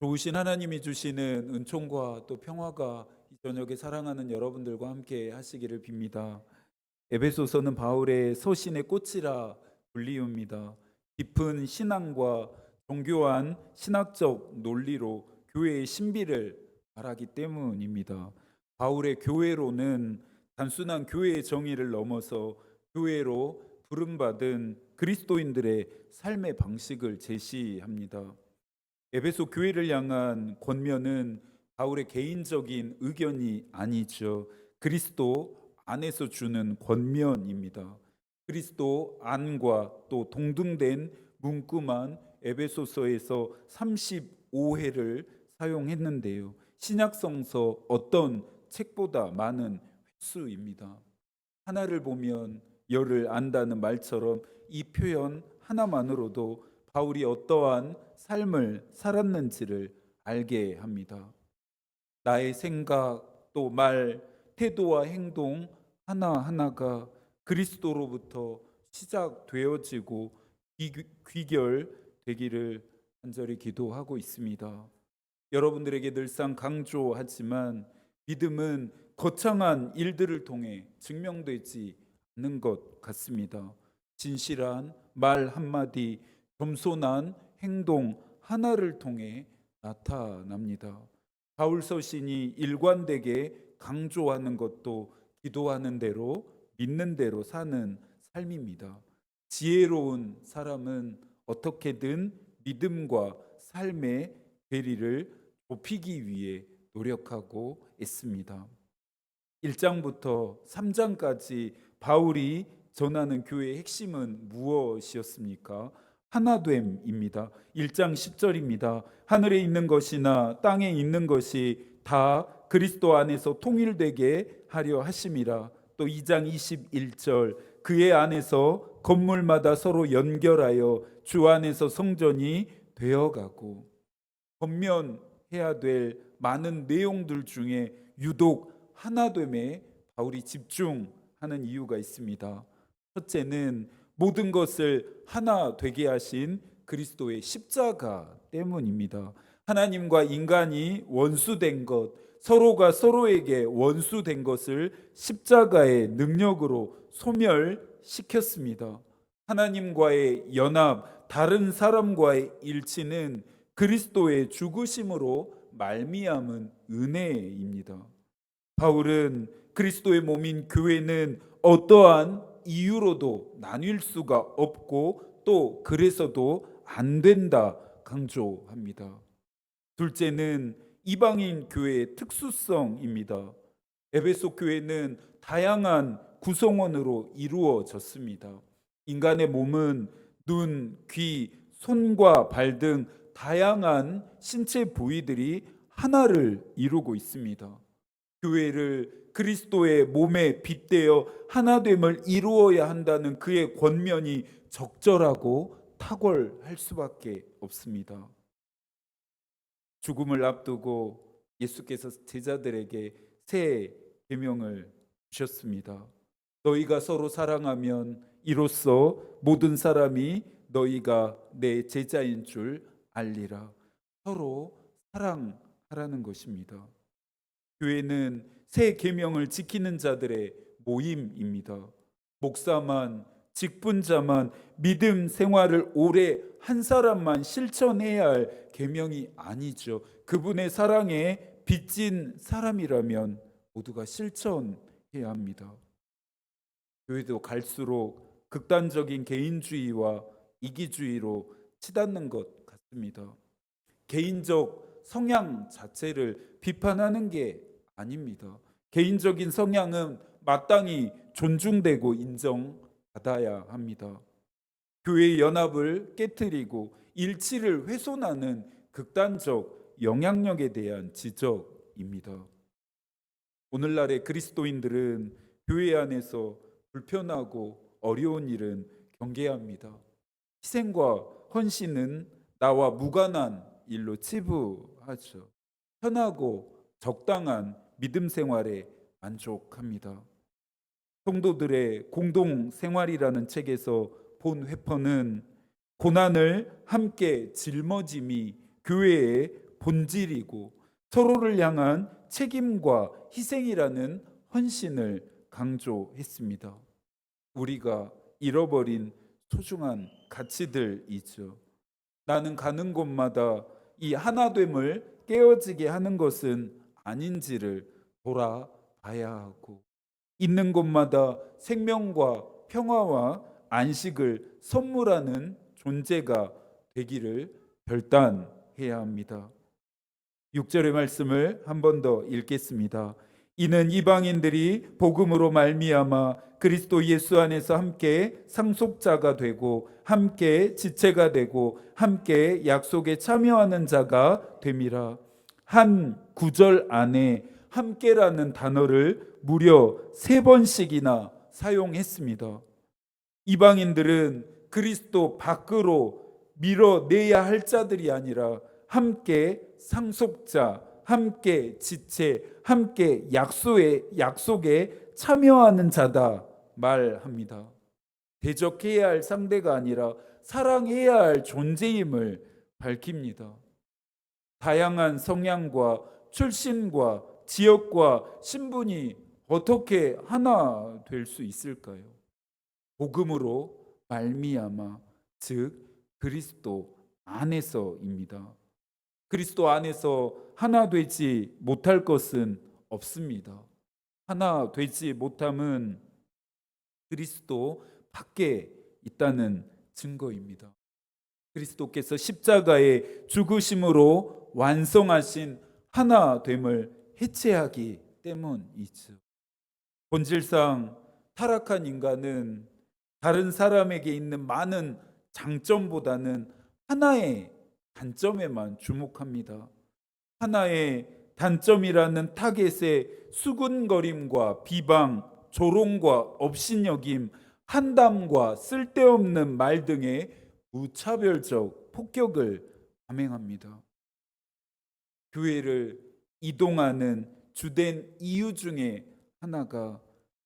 좋으신 하나님이 주시는 은총과 또 평화가 이 저녁에 사랑하는 여러분들과 함께 하시기를 빕니다. 에베소서는 바울의 서신의 꽃이라 불리웁니다. 깊은 신앙과 정교한 신학적 논리로 교회의 신비를 말하기 때문입니다. 바울의 교회로는 단순한 교회의 정의를 넘어서 교회로 부름받은 그리스도인들의 삶의 방식을 제시합니다. 에베소 교회를 향한 권면은 바울의 개인적인 의견이 아니죠. 그리스도 안에서 주는 권면입니다. 그리스도 안과 또 동등된 문구만 에베소서에서 35회를 사용했는데요. 신약성서 어떤 책보다 많은 횟수입니다. 하나를 보면 열을 안다는 말처럼 이 표현 하나만으로도 바울이 어떠한 삶을 살았는지를 알게 합니다. 나의 생각, 또 말, 태도와 행동 하나하나가 그리스도로부터 시작되어지고 귀결되기를 간절히 기도하고 있습니다. 여러분들에게 늘상 강조하지만 믿음은 거창한 일들을 통해 증명되지 않는 것 같습니다. 진실한 말 한마디, 겸손한 행동 하나를 통해 나타납니다. 바울 서신이 일관되게 강조하는 것도 기도하는 대로 믿는 대로 사는 삶입니다. 지혜로운 사람은 어떻게든 믿음과 삶의 괴리를 좁히기 위해 노력하고 있습니다. 1장부터 3장까지 바울이 전하는 교회의 핵심은 무엇이었습니까? 하나됨입니다. 1장 10절입니다. 하늘에 있는 것이나 땅에 있는 것이 다 그리스도 안에서 통일되게 하려 하심이라. 또 2장 21절 그의 안에서 건물마다 서로 연결하여 주 안에서 성전이 되어가고. 권면해야 될 많은 내용들 중에 유독 하나됨에 바울이 집중하는 이유가 있습니다. 첫째는 모든 것을 하나 되게 하신 그리스도의 십자가 때문입니다. 하나님과 인간이 원수된 것, 서로가 서로에게 원수된 것을 십자가의 능력으로 소멸시켰습니다. 하나님과의 연합, 다른 사람과의 일치는 그리스도의 죽으심으로 말미암은 은혜입니다. 바울은 그리스도의 몸인 교회는 어떠한 이유로도 나뉠 수가 없고 또 그래서도 안 된다 강조합니다. 둘째는 이방인 교회의 특수성입니다. 에베소 교회는 다양한 구성원으로 이루어졌습니다. 인간의 몸은 눈, 귀, 손과 발 등 다양한 신체 부위들이 하나를 이루고 있습니다. 교회를 그리스도의 몸에 빗대어 하나됨을 이루어야 한다는 그의 권면이 적절하고 탁월할 수밖에 없습니다. 죽음을 앞두고 예수께서 제자들에게 새 계명을 주셨습니다. 너희가 서로 사랑하면 이로써 모든 사람이 너희가 내 제자인 줄 알리라. 서로 사랑하라는 것입니다. 교회는 새 계명을 지키는 자들의 모임입니다. 목사만, 직분자만, 믿음 생활을 오래 한 사람만 실천해야 할 계명이 아니죠. 그분의 사랑에 빚진 사람이라면 모두가 실천해야 합니다. 교회도 갈수록 극단적인 개인주의와 이기주의로 치닫는 것 같습니다. 개인적 성향 자체를 비판하는 게 아닙니다. 개인적인 성향은 마땅히 존중되고 인정받아야 합니다. 교회의 연합을 깨트리고 일치를 훼손하는 극단적 영향력에 대한 지적입니다. 오늘날의 그리스도인들은 교회 안에서 불편하고 어려운 일은 경계합니다. 희생과 헌신은 나와 무관한 일로 치부하죠. 편하고 적당한 믿음 생활에 만족합니다. 성도들의 공동 생활이라는 책에서 본 회퍼는 고난을 함께 짊어짐이 교회의 본질이고 서로를 향한 책임과 희생이라는 헌신을 강조했습니다. 우리가 잃어버린 소중한 가치들이죠. 나는 가는 곳마다 이 하나됨을 깨어지게 하는 것은 아닌지를 돌아봐야 하고, 있는 곳마다 생명과 평화와 안식을 선물하는 존재가 되기를 결단해야 합니다. 6절의 말씀을 한 번 더 읽겠습니다. 이는 이방인들이 복음으로 말미암아 그리스도 예수 안에서 함께 상속자가 되고 함께 지체가 되고 함께 약속에 참여하는 자가 됨이라. 한 구절 안에 함께라는 단어를 무려 3번씩이나 사용했습니다. 이방인들은 그리스도 밖으로 밀어내야 할 자들이 아니라 함께 상속자, 함께 지체, 함께 약속에 참여하는 자다 말합니다. 대적해야 할 상대가 아니라 사랑해야 할 존재임을 밝힙니다. 다양한 성향과 출신과 지역과 신분이 어떻게 하나 될 수 있을까요? 복음으로 말미암아, 즉 그리스도 안에서입니다. 그리스도 안에서 하나 되지 못할 것은 없습니다. 하나 되지 못함은 그리스도 밖에 있다는 증거입니다. 그리스도께서 십자가의 죽으심으로 완성하신 하나됨을 해체하기 때문이죠. 본질상 타락한 인간은 다른 사람에게 있는 많은 장점보다는 하나의 단점에만 주목합니다. 하나의 단점이라는 타겟에 수군거림과 비방, 조롱과 업신여김, 한담과 쓸데없는 말 등의 무차별적 폭격을 감행합니다. 교회를 이동하는 주된 이유 중에 하나가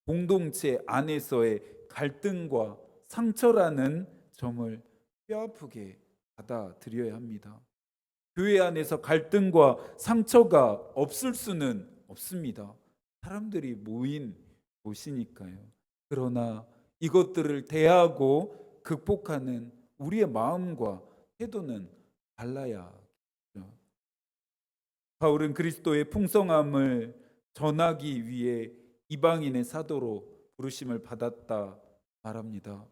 공동체 안에서의 갈등과 상처라는 점을 뼈아프게 받아들여야 합니다. 교회 안에서 갈등과 상처가 없을 수는 없습니다. 사람들이 모인 곳이니까요. 그러나 이것들을 대하고 극복하는 우리의 마음과 태도는 달라야 하죠. 바울은 그리스도의 풍성함을 전하기 위해 이방인의 사도로 부르심을 받았다 말합니다.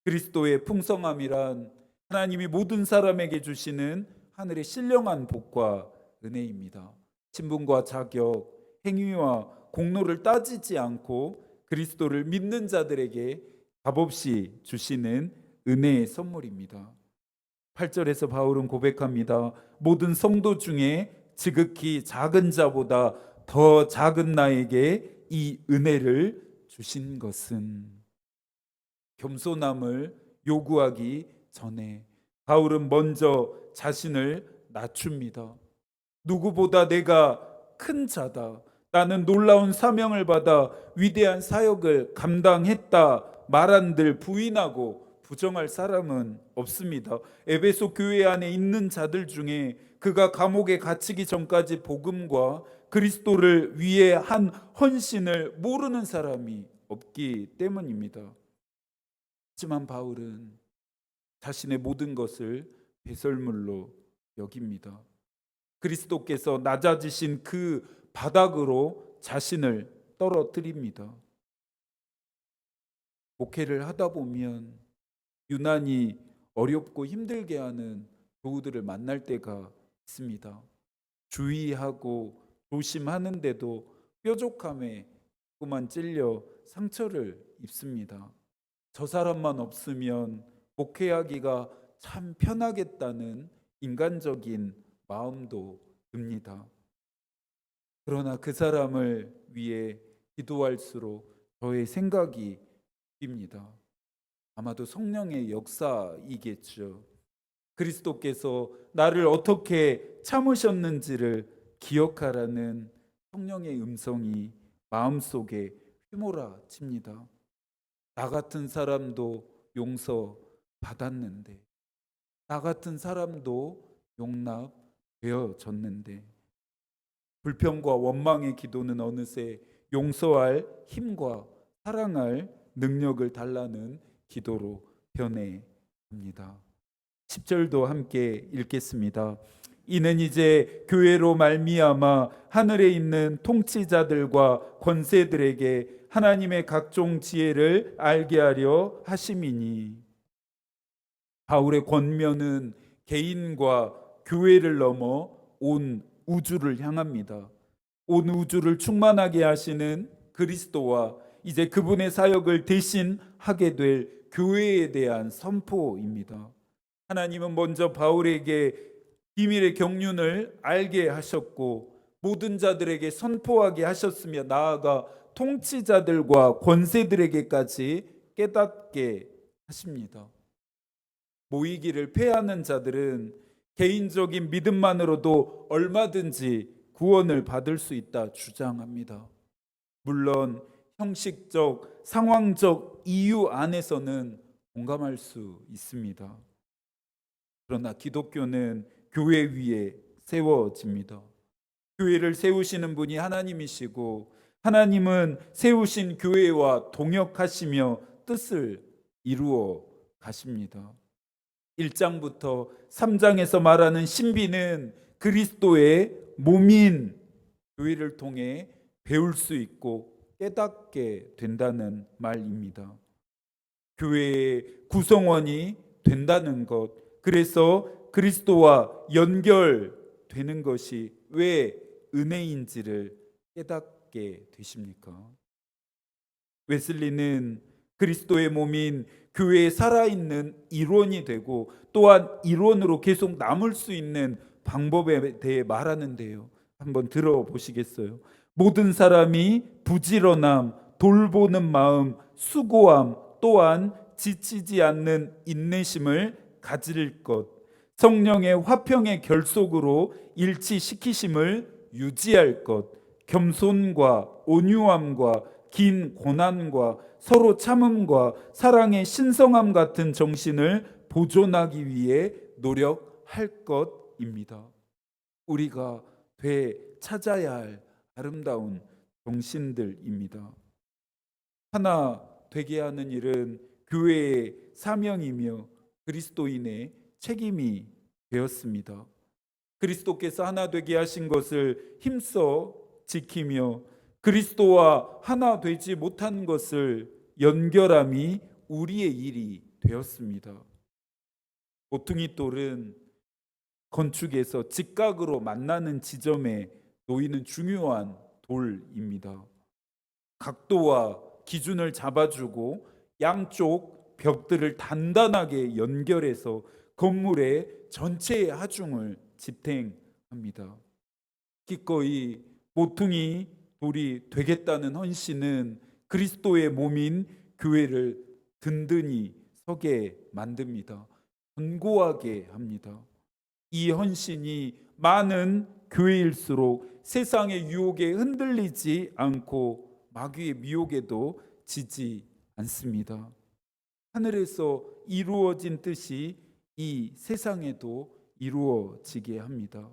그리스도의 풍성함이란 하나님이 모든 사람에게 주시는 하늘의 신령한 복과 은혜입니다. 신분과 자격, 행위와 공로를 따지지 않고 그리스도를 믿는 자들에게 값없이 주시는 은혜의 선물입니다. 8절에서 바울은 고백합니다. 모든 성도 중에 지극히 작은 자보다 더 작은 나에게 이 은혜를 주신 것은. 겸손함을 요구하기 전에 바울은 먼저 자신을 낮춥니다. 누구보다 내가 큰 자다. 나는 놀라운 사명을 받아 위대한 사역을 감당했다 말한들 부인하고 부정할 사람은 없습니다. 에베소 교회 안에 있는 자들 중에 그가 감옥에 갇히기 전까지 복음과 그리스도를 위해 한 헌신을 모르는 사람이 없기 때문입니다. 하지만 바울은 자신의 모든 것을 배설물로 여깁니다. 그리스도께서 낮아지신 그 바닥으로 자신을 떨어뜨립니다. 목회를 하다 보면 유난히 어렵고 힘들게 하는 교우들을 만날 때가 있습니다. 주의하고 조심하는데도 뾰족함에 자꾸만 찔려 상처를 입습니다. 저 사람만 없으면 목회하기가 참 편하겠다는 인간적인 마음도 듭니다. 그러나 그 사람을 위해 기도할수록 저의 생각이 바뀝니다. 아마도 성령의 역사이겠죠. 그리스도께서 나를 어떻게 참으셨는지를 기억하라는 성령의 음성이 마음속에 휘몰아칩니다. 나 같은 사람도 용서받았는데, 나 같은 사람도 용납 되어졌는데 불평과 원망의 기도는 어느새 용서할 힘과 사랑할 능력을 달라는 기도로 변해갑니다. 10절도 함께 읽겠습니다. 이는 이제 교회로 말미암아 하늘에 있는 통치자들과 권세들에게 하나님의 각종 지혜를 알게 하려 하심이니. 바울의 권면은 개인과 교회를 넘어 온 우주를 향합니다. 온 우주를 충만하게 하시는 그리스도와 이제 그분의 사역을 대신 하게 될 교회에 대한 선포입니다. 하나님은 먼저 바울에게 비밀의 경륜을 알게 하셨고 모든 자들에게 선포하게 하셨으며 나아가 통치자들과 권세들에게까지 깨닫게 하십니다. 모이기를 패하는 자들은 개인적인 믿음만으로도 얼마든지 구원을 받을 수 있다 주장합니다. 물론 형식적, 상황적 이유 안에서는 공감할 수 있습니다. 그러나 기독교는 교회 위에 세워집니다. 교회를 세우시는 분이 하나님이시고 하나님은 세우신 교회와 동역하시며 뜻을 이루어 가십니다. 1장부터 3장에서 말하는 신비는 그리스도의 몸인 교회를 통해 배울 수 있고 깨닫게 된다는 말입니다. 교회의 구성원이 된다는 것, 그래서 그리스도와 연결되는 것이 왜 은혜인지를 깨닫게 되십니까? 웨슬리는 그리스도의 몸인 교회에 살아있는 일원이 되고 또한 일원으로 계속 남을 수 있는 방법에 대해 말하는데요. 한번 들어보시겠어요? 모든 사람이 부지런함, 돌보는 마음, 수고함, 또한 지치지 않는 인내심을 가질 것, 성령의 화평의 결속으로 일치시키심을 유지할 것, 겸손과 온유함과 긴 고난과 서로 참음과 사랑의 신성함 같은 정신을 보존하기 위해 노력할 것입니다. 우리가 되찾아야 할 아름다운 정신들입니다. 하나 되게 하는 일은 교회의 사명이며 그리스도인의 책임이 되었습니다. 그리스도께서 하나 되게 하신 것을 힘써 지키며 그리스도와 하나 되지 못한 것을 연결함이 우리의 일이 되었습니다. 모퉁이 돌은 건축에서 직각으로 만나는 지점에 놓이는 중요한 돌입니다. 각도와 기준을 잡아주고 양쪽 벽들을 단단하게 연결해서 건물의 전체의 하중을 지탱합니다. 기꺼이 모퉁이 돌이 되겠다는 헌신은 그리스도의 몸인 교회를 든든히 서게 만듭니다. 견고하게 합니다. 이 헌신이 많은 교회일수록 세상의 유혹에 흔들리지 않고 마귀의 미혹에도 지지 않습니다. 하늘에서 이루어진 뜻이 이 세상에도 이루어지게 합니다.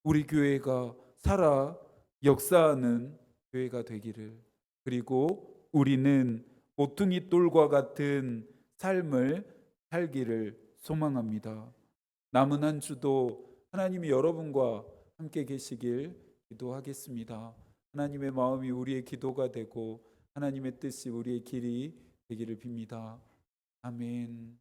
우리 교회가 살아 역사하는 교회가 되기를, 그리고 우리는 모퉁이 돌과 같은 삶을 살기를 소망합니다. 남은 한 주도 하나님이 여러분과 함께 계시길 기도하겠습니다. 하나님의 마음이 우리의 기도가 되고 하나님의 뜻이 우리의 길이 되기를 빕니다. 아멘.